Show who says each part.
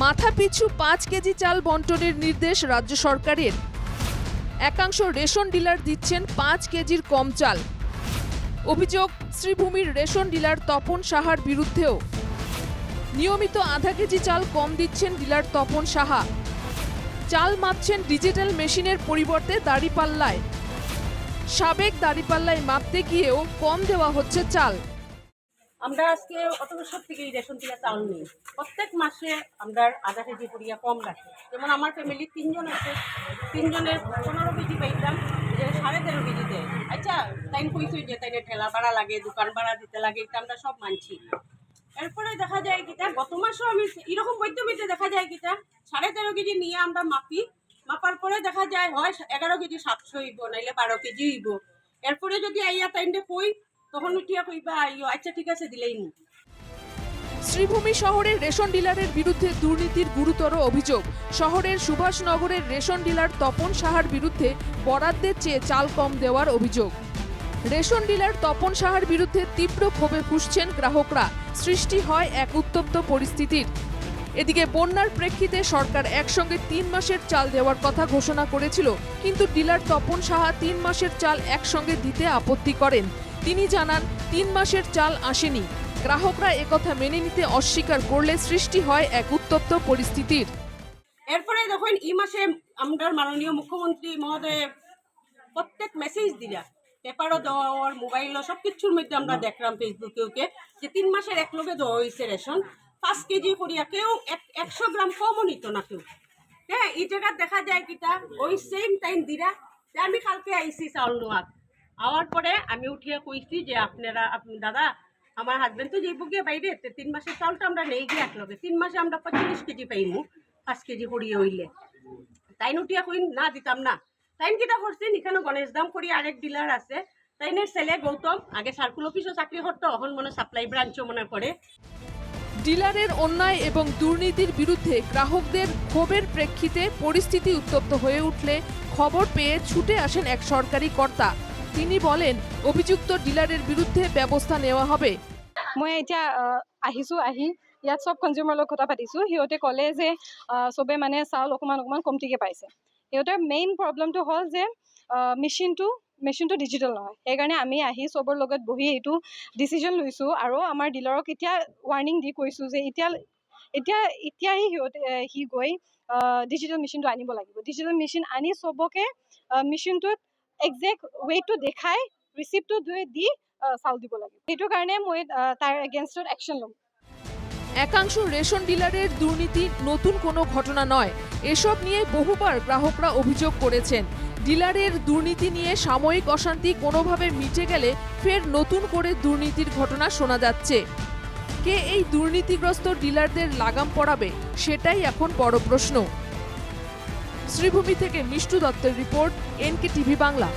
Speaker 1: মাথাপিছু 5 কেজি চাল বন্টনের নির্দেশ রাজ্য সরকারের। একাংশ রেশন ডিলার দিচ্ছেন 5 কেজির কম চাল। অভিযোগ শ্রীভূমির রেশন ডিলার তপন সাহার বিরুদ্ধেও। নিয়মিত আধা কেজি চাল কম দিচ্ছেন ডিলার তপন সাহা। চাল মাপছেন ডিজিটাল মেশিনের পরিবর্তে দাঁড়িপাল্লায়। সাবেক দাঁড়িপাল্লায় মাপতে গিয়েও কম দেওয়া হচ্ছে চাল।
Speaker 2: আমরা আজকে অত বছর থেকে রেশন থেকে চাল নিই। প্রত্যেক মাসে আমরা আধা কেজি করিয়া কম রাখি। যেমন আমার ফ্যামিলি 3 জন আছে, 3 জনের 15 কেজি পাইতাম, যে 13.5 কেজি দেয়। আচ্ছা, তাই কইছি যে তাই ঠেলা ভাড়া লাগে, দোকান ভাড়া দিতে লাগে, এটা আমরা সব মানছি। এরপরে দেখা যায় কিটা গত মাসও আমি এরকম মধ্যমিতে দেখা যায় কিটা 13.5 কেজি নিয়ে আমরা মাপি। মাপার পরে দেখা যায় হয় 11 কেজি 700 হইব, নাইলে 12 কেজি হইব। এরপরে যদি আইয়া তাইন্ডে কই তখন উঠিয়া কইবা আইও, আচ্ছা ঠিক আছে দিলেই নি।
Speaker 1: শ্রীভূমি শহরের রেশন ডিলারের বিরুদ্ধে দুর্নীতির গুরুতর অভিযোগ। শহরের সুভাষনগরের রেশন ডিলার তপন সাহার বিরুদ্ধে বরাদ্দের চেয়ে চাল কম দেওয়ার অভিযোগ। রেশন ডিলার তপন সাহার বিরুদ্ধে তীব্র ক্ষোভে ফুঁসছেন গ্রাহকরা। সৃষ্টি হয় এক উত্তপ্ত পরিস্থিতির। এদিকে বন্যার প্রেক্ষিতে সরকার একসঙ্গে 3 মাসের চাল দেওয়ার কথা ঘোষণা করেছিল, কিন্তু ডিলার তপন সাহা 3 মাসের চাল একসঙ্গে দিতে আপত্তি করেন। তিনি জানান 3 মাসের চাল আসেনি। গ্রাহকরা একথা মেনে নিতে অস্বীকার করলে সৃষ্টি হয় এক উত্তপ্ত পরিস্থিতির।
Speaker 2: এরপরে যখন এই মাসে আমরা মাননীয় মুখ্যমন্ত্রী মহোদয় প্রত্যেক মেসেজ দিলা, পেপারও দেওয়ার, মোবাইলও সব কিছুর মধ্যে আমরা দেখলাম ফেসবুকেও যে 3 মাসের এক লগে দেওয়া হয়েছে রেশন 5 কেজি করিয়া, কেউ 100 গ্রাম কমও নিত না কেউ। হ্যাঁ, এই জায়গা দেখা যায় কিটা ওই সেম টাইম দিরা যে আমি কালকে আইসি চাউল নোয়াত আওয়ার পরে আমি উঠিয়া কইছি যে আপনি দাদা, আমার হাজবেন্ড তো যাইব গিয়ে বাইরে, 3 মাসের চাউলটা আমরা নেই গিয়ে একলগে 3 মাসে আমরা 25 কেজি পাইমু 5 কেজি করিয়ে হইলে। তাই উঠিয়া কই না দিতাম না। তাইন কিটা করছেন, এখানে গণেশ দাম করি আরেক ডিলার আছে, তাইনের ছেলে গৌতম আগে সার্কুল অফিসও চাকরি করতো, এখন মনে সাপ্লাই ব্রাঞ্চও মনে করে।
Speaker 1: ডিলারের অন্যায় এবং দুর্নীতির বিরুদ্ধে গ্রাহকদের ক্ষোভের প্রেক্ষিতে পরিস্থিতি উত্তপ্ত হয়ে উঠলে খবর পেয়ে ছুটে আসেন এক সরকারি কর্তা। তিনি বলেন, অভিযুক্ত ডিলারের বিরুদ্ধে ব্যবস্থা নেওয়া হবে।
Speaker 3: মই এতিয়া আহি ইয়াত সব কনজিউমাৰ লগত কথা পাতিছোঁ। সিহঁতে ক'লে যে চবে মানে চাউল অকণমান কমটিকৈ পাইছে। সিহঁতৰ মেইন প্ৰব্লেমটো হ'ল যে মেচিনটো ডিজিটেল নহয়। সেইকাৰণে আমি আহি চবৰ লগত বহি এইটো ডিচিজন লৈছোঁ আৰু আমাৰ ডিলাৰক এতিয়া ৱাৰ্ণিং দি কৈছোঁ যে এতিয়াই সি গৈ ডিজিটেল মেচিনটো আনিব লাগিব। ডিজিটেল মেচিন আনি চবকে মেচিনটোত একজেক্ট ৱেইটটো দেখাই ৰিচিপ্টটো দি চাউল দিব লাগিব। সেইটো কাৰণে মই তাৰ এগেইনষ্টত একশ্যন ল'ম।
Speaker 1: একাংশ রেশন ডিলারের দুর্নীতি নতুন কোনো ঘটনা নয়। এসব নিয়ে বহুবার গ্রাহকরা অভিযোগ করেছেন। ডিলারের দুর্নীতি নিয়ে সাময়িক অশান্তি কোনোভাবে মিটে গেলে ফের নতুন করে দুর্নীতির ঘটনা শোনা যাচ্ছে। কে এই দুর্নীতিগ্রস্ত ডিলারদের লাগাম পড়াবে, সেটাই এখন বড় প্রশ্ন। শ্রীভূমি থেকে মিষ্টু দত্তের রিপোর্ট, NK টিভি বাংলা।